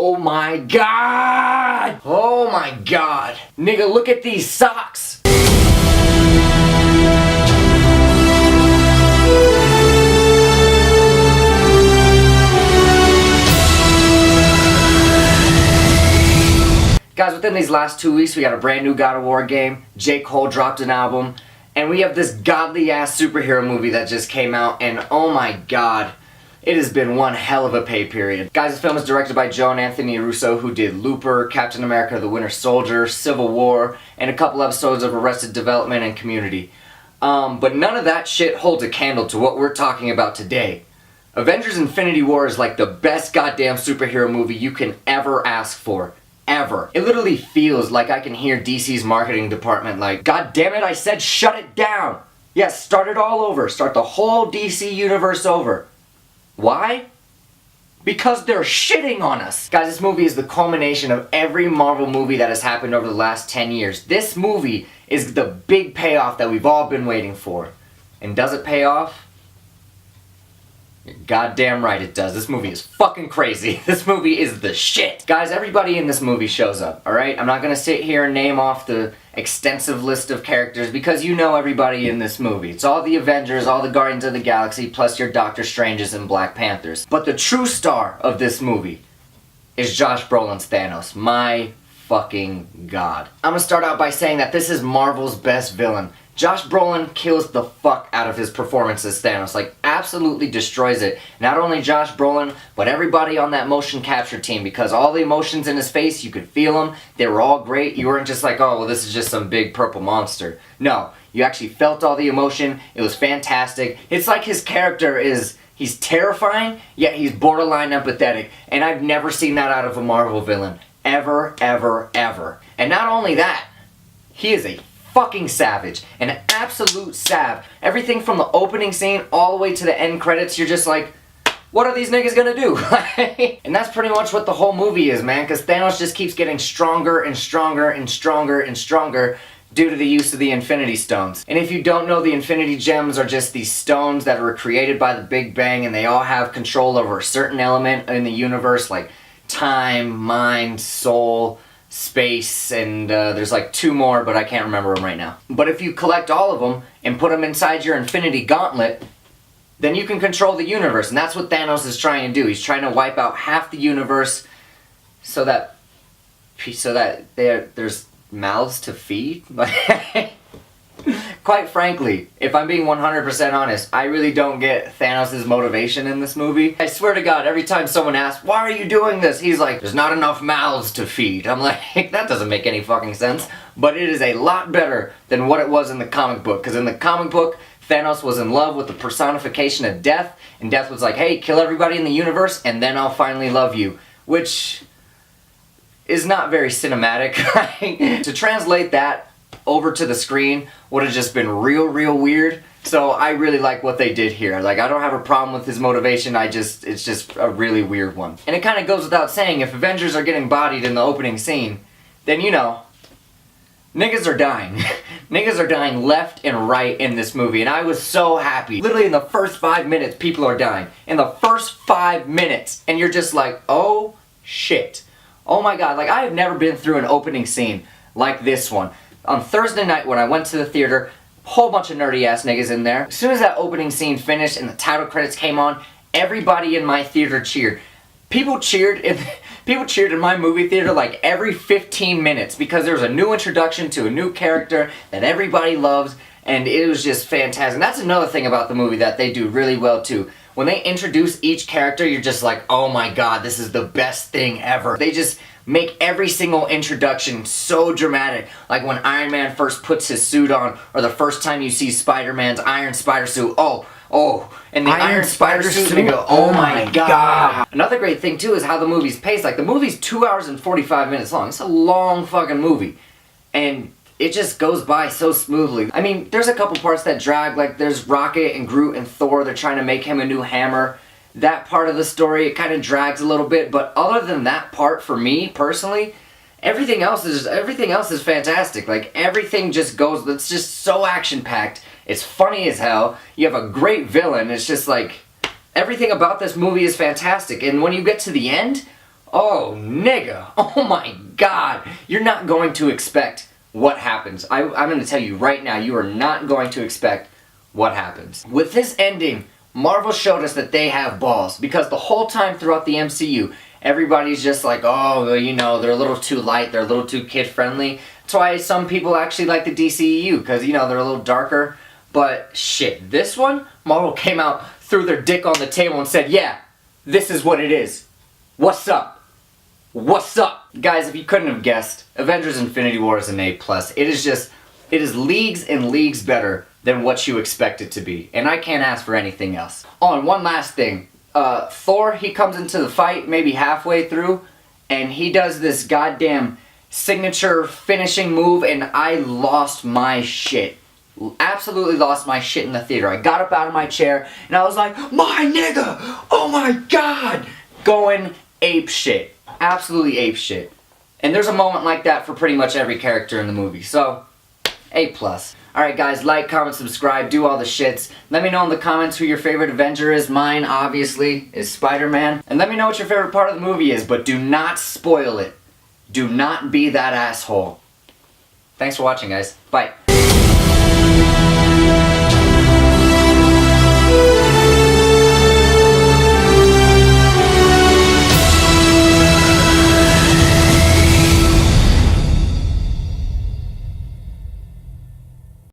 Oh my god! Oh my god! Nigga, look at these socks! Guys, within these last 2 weeks, we got a brand new God of War game, J. Cole dropped an album, and we have this godly-ass superhero movie that just came out, and oh my god, it has been one hell of a pay period. Guys, this film is directed by Joe and Anthony Russo, who did Looper, Captain America the Winter Soldier, Civil War, and a couple episodes of Arrested Development and Community. But none of that shit holds a candle to what we're talking about today. Avengers Infinity War is like the best goddamn superhero movie you can ever ask for. Ever. It literally feels like I can hear DC's marketing department like, God damn it, I said shut it down! Yes, start it all over. Start the whole DC universe over. Why? Because they're shitting on us! Guys, this movie is the culmination of every Marvel movie that has happened over the last 10 years. This movie is the big payoff that we've all been waiting for. And does it pay off? You're goddamn right it does. This movie is fucking crazy. This movie is the shit. Guys, everybody in this movie shows up, alright? I'm not gonna sit here and name off the extensive list of characters because you know everybody in this movie. It's all the Avengers, all the Guardians of the Galaxy, plus your Doctor Stranges and Black Panthers. But the true star of this movie is Josh Brolin's Thanos. My fucking god. I'm gonna start out by saying that this is Marvel's best villain. Josh Brolin kills the fuck out of his performance as Thanos, like absolutely destroys it. Not only Josh Brolin, but everybody on that motion capture team, because all the emotions in his face, you could feel them, they were all great. You weren't just like, oh, well, this is just some big purple monster. No, you actually felt all the emotion, it was fantastic. It's like his character is, he's terrifying, yet he's borderline empathetic, and I've never seen that out of a Marvel villain. Ever, ever, ever. And not only that, he is a fucking savage. An absolute sav. Everything from the opening scene all the way to the end credits, you're just like, what are these niggas gonna do? And that's pretty much what the whole movie is, man, because Thanos just keeps getting stronger and stronger and stronger and stronger due to the use of the Infinity Stones. And if you don't know, the Infinity Gems are just these stones that were created by the Big Bang, and they all have control over a certain element in the universe, like time, mind, soul, space, and there's like 2 more, but I can't remember them right now. But if you collect all of them and put them inside your Infinity Gauntlet, then you can control the universe, and that's what Thanos is trying to do. He's trying to wipe out half the universe so that there's mouths to feed. Quite frankly, if I'm being 100% honest, I really don't get Thanos' motivation in this movie. I swear to God, every time someone asks, why are you doing this? He's like, there's not enough mouths to feed. I'm like, that doesn't make any fucking sense. But it is a lot better than what it was in the comic book. Because in the comic book, Thanos was in love with the personification of death. And death was like, hey, kill everybody in the universe and then I'll finally love you. Which is not very cinematic. To translate that over to the screen would have just been real weird. So I really like what they did here. Like, I don't have a problem with his motivation, it's just a really weird one. And it kind of goes without saying, if Avengers are getting bodied in the opening scene, then you know, niggas are dying. Niggas are dying left and right in this movie, and I was so happy. Literally in the first 5 minutes, people are dying. In the first 5 minutes, and you're just like, oh shit. Oh my god, like I have never been through an opening scene like this one. On Thursday night when I went to the theater, whole bunch of nerdy ass niggas in there. As soon as that opening scene finished and the title credits came on, everybody in my theater cheered. People cheered in my movie theater like every 15 minutes because there was a new introduction to a new character that everybody loves, and it was just fantastic. And that's another thing about the movie that they do really well too. When they introduce each character, you're just like, oh my god, this is the best thing ever. They just make every single introduction so dramatic. Like when Iron Man first puts his suit on, or the first time you see Spider-Man's Iron Spider suit, and the Iron Spider suit, and you go, oh my god. Another great thing too is how the movie's paced. Like the movie's 2 hours and 45 minutes long. It's a long fucking movie. And it just goes by so smoothly. I mean, there's a couple parts that drag, like there's Rocket and Groot and Thor, they're trying to make him a new hammer. That part of the story, it kind of drags a little bit, but other than that part, for me, personally, everything else is fantastic. Like, everything just goes, it's just so action-packed. It's funny as hell. You have a great villain. It's just like, everything about this movie is fantastic. And when you get to the end, Oh, nigga. Oh my god. You're not going to expect what happens. I'm going to tell you right now, you are not going to expect what happens. With this ending, Marvel showed us that they have balls. Because the whole time throughout the MCU, everybody's just like, oh, you know, they're a little too light, they're a little too kid-friendly. That's why some people actually like the DCEU, because, you know, they're a little darker. But shit, this one, Marvel came out, threw their dick on the table and said, yeah, this is what it is. What's up? What's up? Guys, if you couldn't have guessed, Avengers Infinity War is an A+. It is leagues and leagues better than what you expect it to be. And I can't ask for anything else. Oh, and one last thing. Thor, he comes into the fight maybe halfway through, and he does this goddamn signature finishing move, and I lost my shit. Absolutely lost my shit in the theater. I got up out of my chair, and I was like, my nigga! Oh my god! Going ape shit. Absolutely ape shit. And there's a moment like that for pretty much every character in the movie. So, A+. Alright guys, like, comment, subscribe, do all the shits. Let me know in the comments who your favorite Avenger is. Mine, obviously, is Spider-Man. And let me know what your favorite part of the movie is, but do not spoil it. Do not be that asshole. Thanks for watching, guys. Bye.